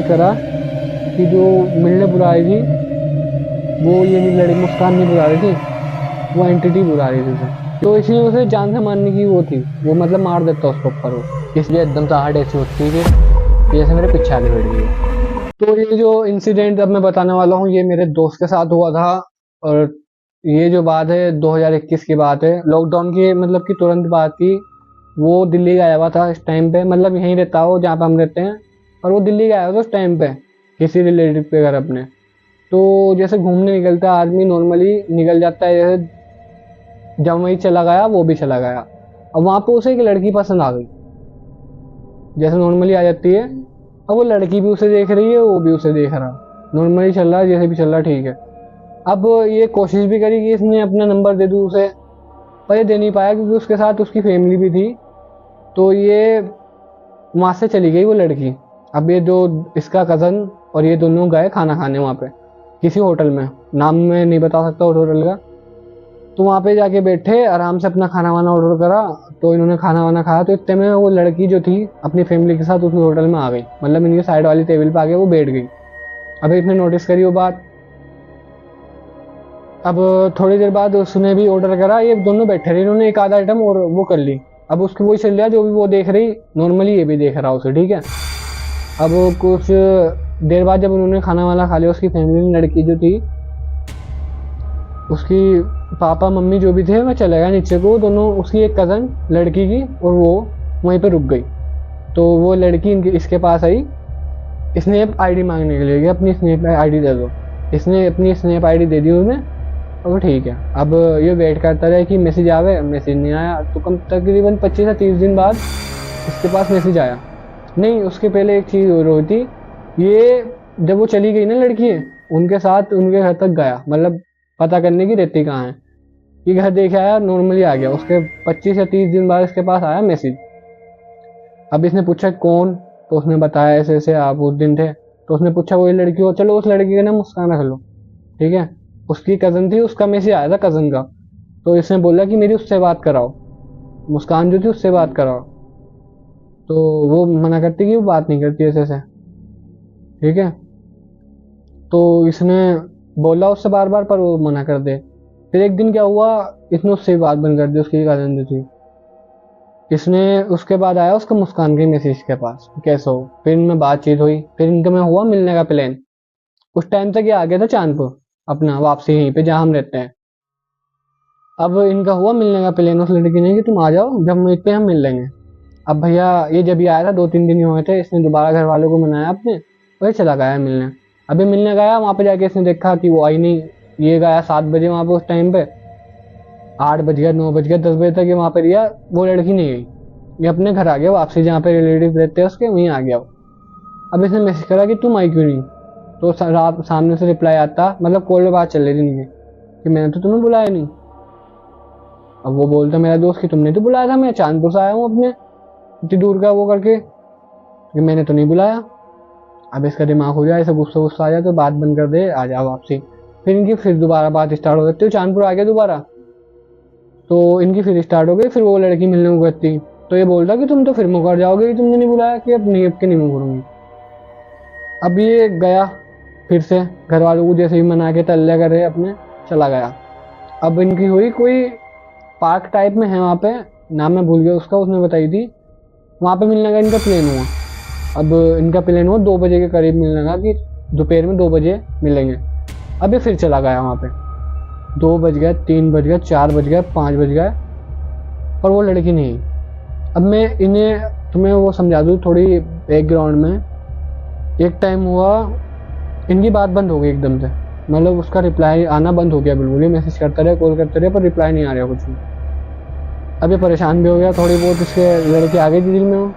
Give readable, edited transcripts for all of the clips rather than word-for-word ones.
करा कि जो मिलने बुला रही थी वो ये नहीं, लड़की मुस्कान नहीं बुला रही थी, वो एंटिटी बुला रही थी उसे। तो इसलिए उसे जान से मारने की वो थी, वो मतलब मार देता उसको ऊपर वो, इसलिए एकदम से आहट ऐसी होती है कि जैसे मेरे पीछे आके बैठ गई है। तो ये जो इंसिडेंट अब मैं बताने वाला हूँ ये मेरे दोस्त के साथ हुआ था, और ये जो बात है 2021 की बात है, लॉकडाउन की मतलब की तुरंत बात की। वो दिल्ली गया हुआ था इस टाइम पे, मतलब यहीं रहता हो जहाँ पे हम रहते हैं, और वो दिल्ली गया हुआ था उस टाइम पे किसी रिलेटिव के घर अपने। तो जैसे घूमने निकलता है आदमी, नॉर्मली निकल जाता है, जैसे जब वही चला गया वो भी चला गया। अब वहां पे उसे एक लड़की पसंद आ गई, जैसे नॉर्मली आ जाती है। अब वो लड़की भी उसे देख रही है, वो भी उसे देख रहा, नॉर्मली चल रहा है, जैसे भी चल रहा ठीक है। अब ये कोशिश भी करी कि इसने अपना नंबर दे दूं उसे, पर ये दे नहीं पाया क्योंकि उसके साथ उसकी फैमिली भी थी। तो ये वहां से चली गई वो लड़की। अब ये जो इसका कजन और ये दोनों गए खाना खाने वहां पे किसी होटल में, नाम मैं नहीं बता सकता उस होटल का। तो वहां पे जाके बैठे आराम से अपना खाना वाना ऑर्डर करा। तो इन्होंने खाना वाना खाया, तो इतने में वो लड़की जो थी अपनी फैमिली के साथ उस होटल में आ गई, मतलब इनके साइड वाली टेबल पे आके वो बैठ गई। अब इसने नोटिस करी वो बात। अब थोड़ी देर बाद उसने भी ऑर्डर करा, ये दोनों बैठे रहे, इन्होंने एक आधा आइटम और वो कर ली। अब उसकी वही चल रहा जो भी वो देख रही, नॉर्मली ये भी देख रहा उसे, ठीक है। अब कुछ देर बाद जब उन्होंने खाना वाना खा लिया, उसकी फैमिली लड़की जो थी, उसकी पापा मम्मी जो भी थे वो चले गए नीचे को, दोनों उसकी एक कज़न लड़की की, और वो वहीं पे रुक गई। तो वो लड़की इसके पास आई, स्नैप आईडी मांगने के लिए गई, अपनी स्नैप आईडी दे दो। इसने अपनी स्नैप आईडी दे दी उन्हें, और ठीक है। अब ये वेट करता रहा कि मैसेज आवे, मैसेज नहीं आया। तो कम तकरीबन 25 से 30 दिन बाद इसके पास मैसेज आया। नहीं, उसके पहले एक चीज़ और हुई थी। ये जब वो चली गई ना लड़की, उनके साथ उनके घर तक गया, मतलब पता करने की रहती कहाँ है, ये घर देखे आया, नॉर्मली आ गया। उसके 25 या 30 दिन बाद इसके पास आया मैसेज। अब इसने पूछा कौन, तो उसने बताया ऐसे ऐसे आप उस दिन थे। तो उसने पूछा वही लड़की हो, चलो उस लड़की का नाम मुस्कान रख लो, ठीक है। उसकी कज़न थी, उसका मैसेज आया था कज़न का। तो इसने बोला कि मेरी उससे बात कराओ, मुस्कान जो थी उससे बात कराओ। तो वो मना करती कि वो बात नहीं करती ऐसे ऐसे, ठीक है। तो इसने बोला उससे बार बार, पर वो मना कर दे। फिर एक दिन क्या हुआ, इसने उससे बात बंद कर दी, उसकी कज़न जो थी। इसने उसके बाद आया उसका मुस्कान के मैसेज के पास, कैसे हो। फिर इनमें बातचीत हुई, फिर इनका में हुआ मिलने का प्लान। उस टाइम तक ये आ गया था चांदपुर अपना, वापसी यहीं पे जहाँ हम रहते हैं। अब इनका हुआ मिलने का प्लान उस लड़की ने कि तुम आ जाओ, जब मिलते पे हम मिल लेंगे। अब भैया ये जब ये आया था 2-3 दिन ही हुए थे, इसने दोबारा घर वालों को मनाया अपने, वही चला गया मिलने। अभी मिलने गया, वहाँ पे जाके इसने देखा कि वो आई नहीं। ये गया 7 बजे वहाँ पे, उस टाइम पे 8 बज गया, 9 बज गया, 10 बजे तक ये वहाँ पे रिया, वो लड़की नहीं गई। ये अपने घर आ गया वापसी, जहाँ पे रिलेटिव रहते हैं उसके, वहीं आ गया वो। अब इसने मैसेज करा कि तुम आई क्यों नहीं। तो रात सामने से रिप्लाई आता, मतलब कॉल पे बात चल रही थी इनकी, कि मैंने तो तुम्हें बुलाया नहीं। अब वो बोलता मेरा दोस्त कि तुमने तो बुलाया था, मैं चांदपुर से आया हूँ अपने इतनी दूर का वो करके, कि मैंने तो नहीं बुलाया। अब इसका दिमाग हो जाए, ऐसे गुस्सा गुस्सा आ जाए, तो बात बंद कर दे, आ जाओ वापसी। फिर इनकी फिर दोबारा बात स्टार्ट हो जाती है, चांदपुर आ गया दोबारा। तो इनकी फिर स्टार्ट हो गई, फिर वो लड़की मिलने को कहती। तो ये बोलता कि तुम तो फिर मुकर जाओगे, तुमने नहीं बुलाया, कि अब नहीं, अब के नहीं मुकरूंगी। अब ये गया फिर से, घर वालों को जैसे ही मना के तल्ले कर रहे अपने, चला गया। अब इनकी हुई कोई पार्क टाइप में है वहाँ पे, नाम मैं भूल गया उसका, उसने बताई थी। वहाँ पे मिलने का इनका प्लान हुआ। अब इनका प्लान हुआ 2 बजे के करीब मिलने का, कि दोपहर में 2 बजे मिलेंगे। अब ये फिर चला गया वहाँ पे, 2 बज गए, 3 बज गए, 4 बज गए, 5 बज गए, पर वो लड़की नहीं। अब मैं इन्हें तुम्हें वो समझा दूँ थोड़ी बैकग्राउंड में। एक टाइम हुआ, इनकी बात बंद हो गई एकदम से, मतलब उसका रिप्लाई आना बंद हो गया बिल्कुल ही। मैसेज करते रहे, कॉल करते रहे, पर रिप्लाई नहीं आ रहा कुछ भी। अब ये परेशान भी हो गया थोड़ी बहुत, इसके लड़के आ गई थी दिल में वो।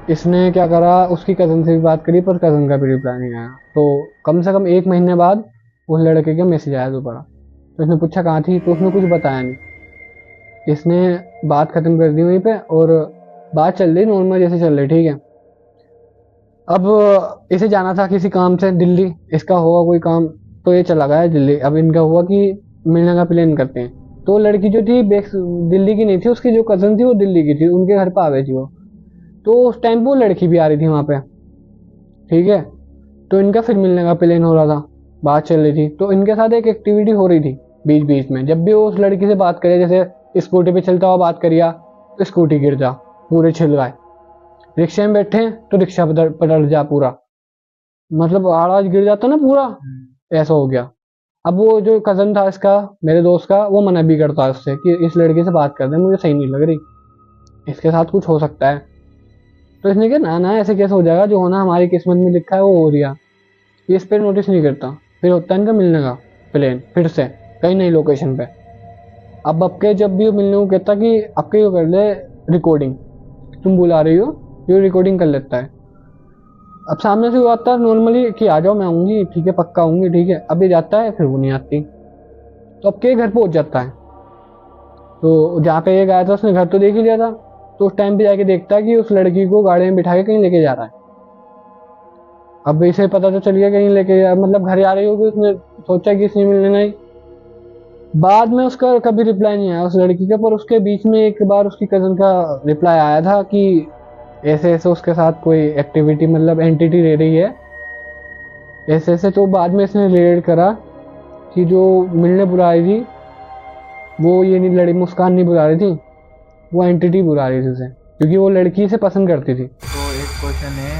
इसने क्या करा, उसकी कज़न से भी बात करी, पर कज़न का भी रिप्लाई नहीं आया। तो कम से कम 1 महीने बाद उस लड़के का मैसेज आया दोबारा। तो इसने पूछा कहाँ थी, तो उसने कुछ बताया नहीं। इसने बात खत्म कर दी वहीं पे, और बात चल रही नॉर्मल जैसे चल रही, ठीक है। अब इसे जाना था किसी काम से दिल्ली, इसका होगा कोई काम, तो ये चला गया दिल्ली। अब इनका हुआ कि मिलने का प्लान करते हैं। तो लड़की जो थी दिल्ली की नहीं थी, उसकी जो कज़न थी वो दिल्ली की थी, उनके घर पे आ गई थी वो। तो उस टाइम पे वो लड़की भी आ रही थी वहाँ पे। ठीक है। तो इनका फिर मिलने का प्लान हो रहा था, बात चल रही थी, तो इनके साथ एक एक्टिविटी हो रही थी बीच बीच में। जब भी वो उस लड़की से बात करे, जैसे स्कूटी पे चलता हुआ बात करिया तो स्कूटी गिर जा, पूरे छिल गए। रिक्शे में बैठे तो रिक्शा पलट जा पूरा, मतलब आवाज गिर जाता ना पूरा, ऐसा हो गया। अब वो जो कजन था इसका, मेरे दोस्त का, वो मना भी करता है उससे कि इस लड़की से बात कर दे, मुझे सही नहीं लग रही, इसके साथ कुछ हो सकता है। तो इसने कहा ना ना, ऐसे कैसे हो जाएगा, जो होना हमारी किस्मत में लिखा है वो हो रहा। ये इस पर नोटिस नहीं करता। फिर होता है इनका मिलने का प्लान फिर से कहीं नई लोकेशन पे। अब के जब भी वो मिलने को कहता कि अब के कर ले रिकॉर्डिंग, तुम बुला रही हो, ये रिकॉर्डिंग कर लेता है। अब सामने से वो आता है नॉर्मली कि आ जाओ मैं आऊंगी, ठीक है पक्का आऊंगी, ठीक है। अब ये जाता है फिर वो नहीं आती। तो अब के घर पहुंच जाता है, तो जहाँ पे ये गया था उसने घर तो देख ही लिया था। तो उस टाइम पे जाके देखता है कि उस लड़की को गाड़ी में बिठा के कहीं लेके जा रहा है। अब इसे पता तो चल गया कहीं लेके मतलब घर जा रही होगी, उसने सोचा कि इसने मिलने नहीं। बाद में उसका कभी रिप्लाई नहीं आया उस लड़की का, पर उसके बीच में एक बार उसकी कजन का रिप्लाई आया था कि ऐसे ऐसे उसके साथ कोई एक्टिविटी, मतलब एंटिटी रह रही है ऐसे ऐसे। तो बाद में इसने रिलेट करा कि जो मिलने बुला रही थी वो ये नहीं, लड़ी मुस्कान नहीं बुला रही थी, वो एंटिटी बुला रही थी उसे, क्योंकि वो लड़की से पसंद करती थी। तो एक क्वेश्चन है,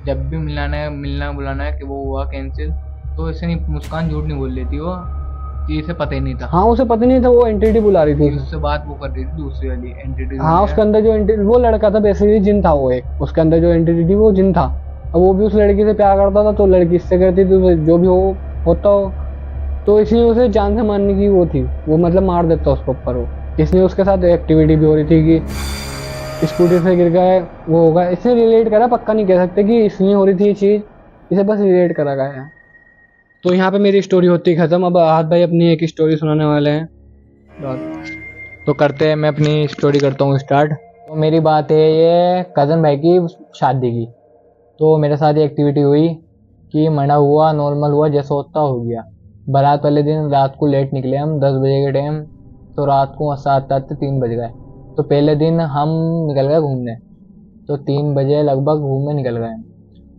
जब भी मिलना बुलाना है कि वो हुआ कैंसिल, तो ऐसे नहीं मुस्कान झूठ नहीं बोल लेती वो कि इसे पता ही नहीं था? हाँ उसे पता नहीं था, वो एंटिटी बुला रही थी उसे। उससे बात वो कर रही थी दूसरी वाली एंटिटी। हाँ उसके अंदर जो एंटिटी, वो लड़का था बेसिकली, जिन था वो एक, उसके अंदर जो एंटिटी थी वो जिन था। अब वो भी उस लड़की से प्यार करता था, तो लड़की इससे करती थी, तो जो भी हो होता हो, तो इसलिए उसे जान से मारने की वो थी, वो मतलब मार देता उसको ऊपर वो। इसलिए उसके साथ एक्टिविटी भी हो रही थी कि स्कूटी से गिर गए, वो होगा, इसने रिलेट करा, पक्का नहीं कह सकते कि इसलिए हो रही थी ये चीज, इसे बस रिलेट करा गया है। तो यहाँ पे मेरी स्टोरी होती खत्म। अब आहत भाई अपनी एक स्टोरी सुनाने वाले हैं। तो करते हैं, मैं अपनी स्टोरी करता हूँ स्टार्ट। तो मेरी बात है ये कज़न भाई की शादी की। तो मेरे साथ ये एक्टिविटी हुई कि मना हुआ, नॉर्मल हुआ, जैसा होता हो गया। बारात वाले दिन रात को लेट निकले हम, 10 बजे के टाइम। तो रात को वहाँ आते आते 3 बज गए। तो पहले दिन हम निकल गए घूमने, तो 3 बजे लगभग घूमने निकल गए।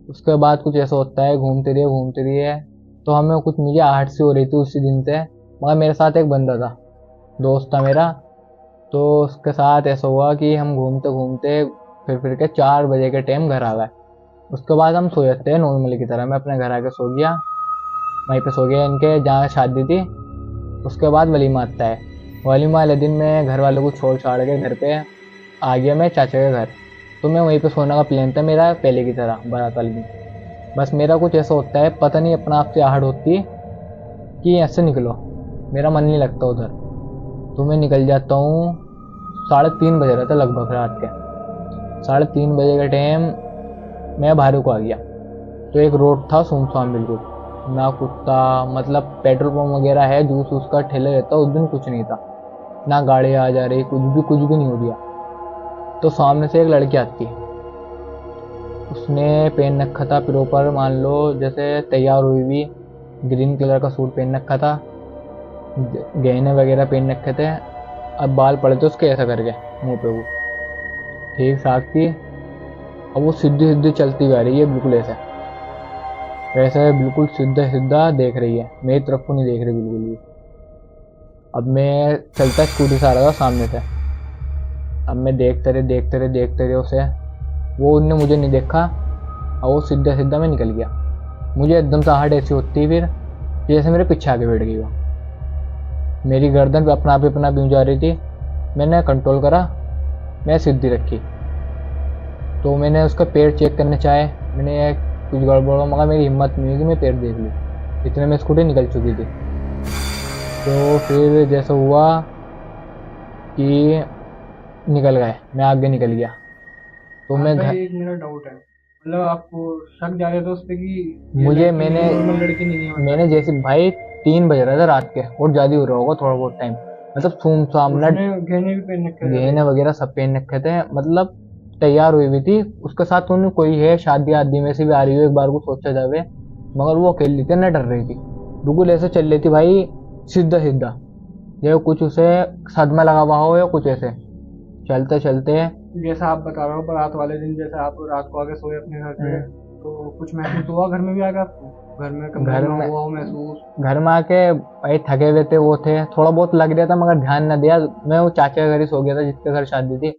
उसके बाद कुछ ऐसा होता है, घूमते रहिए। तो हमें कुछ, मुझे आहट सी हो रही थी उसी दिन से। मगर मेरे साथ एक बंदा था, दोस्त था मेरा। तो उसके साथ ऐसा हुआ कि हम घूमते घूमते फिर के 4 बजे के टाइम घर आ गए। उसके बाद हम सो जाते हैं नॉर्मली की तरह। मैं अपने घर आके सो गया, वहीं पे सो गया इनके जहाँ शादी थी। उसके बाद वलीमा आता है। वलीमा वाले दिन मैं घर वालों को छोड़ छाड़ के घर पे आ गया, मैं चाचा के घर। तो मैं वहीं पे सोने का प्लान था मेरा पहले की तरह बारात वाले दिन। बस मेरा कुछ ऐसा होता है, पता नहीं अपना आप से आहट होती है कि ऐसे निकलो, मेरा मन नहीं लगता उधर। तो मैं निकल जाता हूँ। 3:30 बजे रहा था लगभग रात के। 3:30 बजे के टाइम मैं बाहर को आ गया। तो एक रोड था सुनसान बिल्कुल, ना कुत्ता, मतलब पेट्रोल पंप वगैरह है, जूस उसका ठेला रहता, उस दिन कुछ नहीं था, ना गाड़ी आ जा रही, कुछ भी नहीं हो रहा। तो सामने से एक लड़की आती है, उसने पहन रखा था प्रॉपर, मान लो जैसे तैयार हुई हुई, ग्रीन कलर का सूट पहन रखा था, गहने वगैरह पहन रखे थे। अब बाल पड़े थे उसके ऐसा करके मुंह पे, वो ठीक ठाक थी। अब वो सीधी सीधी चलती हुई आ रही है, बिल्कुल ऐसे वैसे, बिल्कुल सीधा सीधा देख रही है, मेरी तरफ को नहीं देख रही बिल्कुल भी। अब मैं चलता स्कूटी से आ रहा था सामने से। अब मैं देखते रहे उसे, वो उनने मुझे नहीं देखा, और वो सीधा सीधा मैं निकल गया। मुझे एकदम से आहट ऐसी होती फिर कि जैसे मेरे पीछे आके बैठ गई वो। मेरी गर्दन पे अपना भी जा रही थी। मैंने कंट्रोल करा, मैं सीधी रखी। तो मैंने उसका पैर चेक करने चाहे, मैंने कुछ गड़बड़ हो, मगर मेरी हिम्मत नहीं हुई कि मैं पैर देख लूँ, इतने में स्कूटी निकल चुकी थी। तो फिर जैसा हुआ कि निकल गए, मैं आगे निकल गया। तो मैं घर, एक मेरा डाउट है, मतलब आपको शक जा रहा था उस पे कि मुझे मैंने नॉर्मल लड़की नहीं है, मैंने जैसे भाई 3 बज रहा था रात के, और ज़्यादा हो रहा होगा थोड़ा बहुत टाइम, मतलब सुम गहने भी पहन रखे थे, गहने वगैरह सब पहन रखे थे, मतलब तैयार हुई हुई थी। उसके साथ उन्हें कोई है, शादी आदमी में से भी आ रही हो, एक बार को सोचा जावे। मगर वो अकेली थी, न डर रही थी, बिल्कुल ऐसे चल रही थी भाई, सीधा सीधा, या कुछ उसे सदमा लगा हुआ हो, या कुछ ऐसे चलते चलते। जैसा आप बता रहे हो बारात वाले दिन, जैसे आप रात को आके सोए अपने घर पे, तो कुछ महसूस हुआ घर में भी आके आपको? घर में कभी घर ना में हुआ हो महसूस? घर में आके भाई थके हुए थे, वो थे, थोड़ा बहुत लग रहा था मगर ध्यान न दिया। मैं वो चाचा के घर ही सो गया था जिसके घर शादी थी,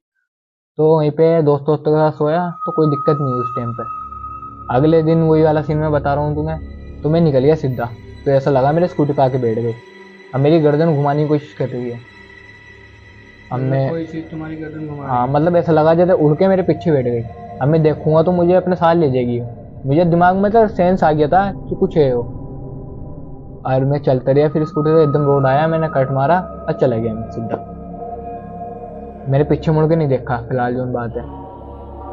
तो वहीं पे दोस्तों के साथ सोया, तो कोई दिक्कत नहीं हुई उस टाइम पे। अगले दिन वही वाला सीन मैं बता रहा हूँ तुम्हें, तो मैं निकल गया सीधा, तो ऐसा लगा मेरे स्कूटी पे आके बैठ गई। अब मेरी गर्दन घुमाने की कोशिश कर रही है। अब मतलब मैं, कोई चीज तुम्हारी गर्दन घुमा हाँ रही है? मतलब ऐसा लगा जैसे उड़ के मेरे पीछे बैठ गई। अब मैं देखूंगा तो मुझे अपने साथ ले जाएगी। मुझे दिमाग में तो सेंस आ गया था कि कुछ है वो। और मैं चलता रहा, फिर स्कूटी से एकदम रोड आया, मैंने कट मारा और चला गया मैं सीधा। मेरे पीछे मुड़ के नहीं देखा, फिलहाल जो बात है।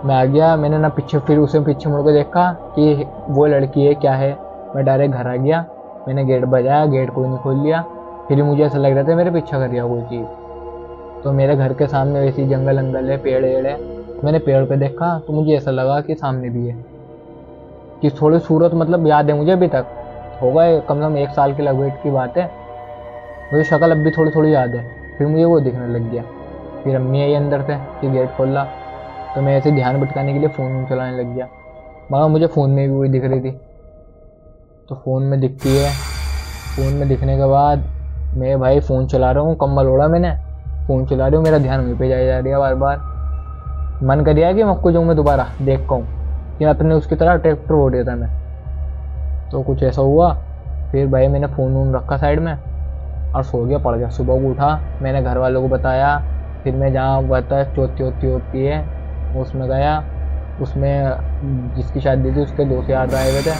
मैं आ गया, मैंने ना पीछे, फिर उसे पीछे मुड़ के देखा कि वो लड़की है क्या है। मैं डायरेक्ट घर आ गया, मैंने गेट बजाया, गेट कोई नहीं खोल लिया। फिर मुझे ऐसा लग रहा था मेरे पीछा कर दिया कोई चीज़। तो मेरे घर के सामने वैसी जंगल अंगल है, पेड़ वेड़ है। मैंने पेड़ पे देखा तो मुझे ऐसा लगा कि सामने भी है, कि थोड़ी सूरत मतलब याद है मुझे अभी तक। होगा कम से कम 1 साल के लगभग की बात है, मुझे शक्ल अब भी थोड़ी थोड़ी याद है। फिर मुझे वो दिखने लग गया। फिर अम्मी आई अंदर से कि गेट खोला, तो मैं ऐसे ध्यान भटकाने के लिए फ़ोन चलाने लग गया, मगर मुझे फ़ोन में भी वही दिख रही थी। तो फ़ोन में दिखती है, फ़ोन में दिखने के बाद मैं भाई फ़ोन चला रहा हूँ, कम्बल ओढ़ा मैंने, फ़ोन चला रही हूँ, मेरा ध्यान वहीं पे जाया जा रहा है बार बार। मन कर दिया कि मैं आपको जाऊँ, मैं दोबारा देख पाऊँ कि अपने उसकी तरह ट्रैक्टर ओढ़ देता मैं। तो कुछ ऐसा हुआ। फिर भाई मैंने फ़ोन वोन रखा साइड में और सो गया, पड़ गया। सुबह को उठा, मैंने घर वालों को बताया। फिर मैं जहाँ बता चौथी होती होती है उसमें गया। उसमें जिसकी शादी थी उसके 2 यार आए हुए थे,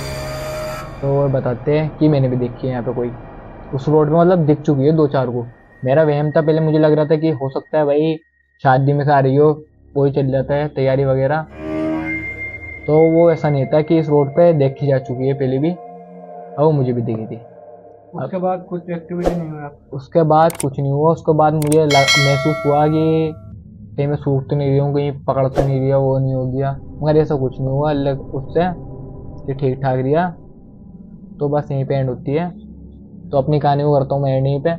तो वो बताते हैं कि मैंने भी देखी है यहाँ पे कोई उस रोड में, मतलब दिख चुकी है 2 4 को। मेरा वहम था, पहले मुझे लग रहा था कि हो सकता है भाई शादी में से आ रही हो, वही चल जाता है तैयारी वगैरह। तो वो ऐसा नहीं था कि इस रोड पे देखी जा चुकी है पहले भी, और वो मुझे भी दिखी थी। उसके बाद कुछ एक्टिविटी नहीं हुई आपको? उसके बाद कुछ नहीं हुआ। उसके बाद मुझे महसूस हुआ कि कहीं मैं सूख तो नहीं रही हूँ, कहीं पकड़ तो नहीं रही, वो नहीं हो गया, मगर ऐसा कुछ नहीं हुआ अल्लाह उससे, कि ठीक ठाक रिया। तो बस यहीं पे एंड होती है। तो अपनी कहानी को करता हूँ मैं एंड यहीं पे।